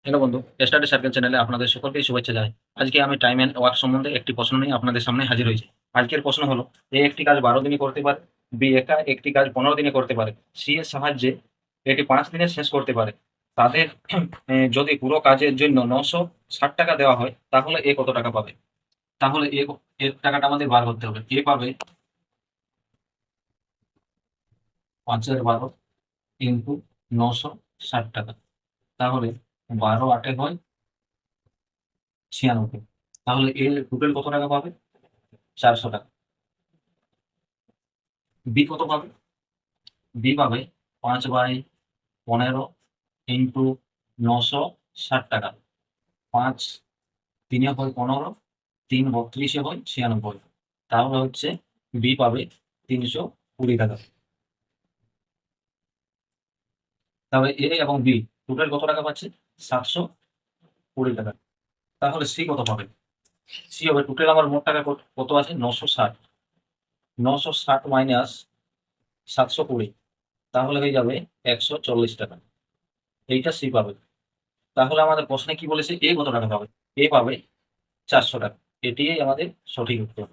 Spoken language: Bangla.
হ্যালো বন্ধু, স্টাডি সার্কেল চ্যানেলে আপনাদের সকলকে শুভেচ্ছা জানাই। আজকে আমি টাইম এন্ড ওয়ার্ক সম্বন্ধে একটি প্রশ্ন নিয়ে আপনাদের সামনে হাজির হয়েছি। আজকের প্রশ্ন হলো, এ একটি কাজ 12 দিনে করতে পারে, বি একা একটি কাজ 15 দিনে করতে পারে, সি এর সাহায্যে এটি 5 দিনে শেষ করতে পারে। তাদের যদি পুরো কাজের জন্য 960 টাকা দেওয়া হয়, তাহলে এ কত টাকা পাবে? তাহলে এর টাকাটা আমাদের বার করতে হবে। এ পাবে 5/12 ইন্টু 960 টাকা। তাহলে 12 8 হয় 96। তাহলে এর টোটাল কত টাকা পাবে? 400 টাকা। বি কত পাবে? বি পাবে 5/15 ইন্টু 960 টাকা। 5 3 হয় 15, 3 32 হয় 96। তাহলে হচ্ছে বি পাবে 320 টাকা। তাহলে এ এবং বি টোটাল কত টাকা পাচ্ছে? 720 টাকা। তাহলে সি কত পাবে? সি হবে, টোটাল আমার মোট টাকা কত আছে? 960। 960 মাইনাস 720, তাহলে হয়ে যাবে 140 টাকা। এইটা সি পাবে। তাহলে আমাদের প্রশ্নে কি বলেছে? এ কত টাকা পাবে? এ পাবে 400 টাকা। এটিই আমাদের সঠিক উত্তর।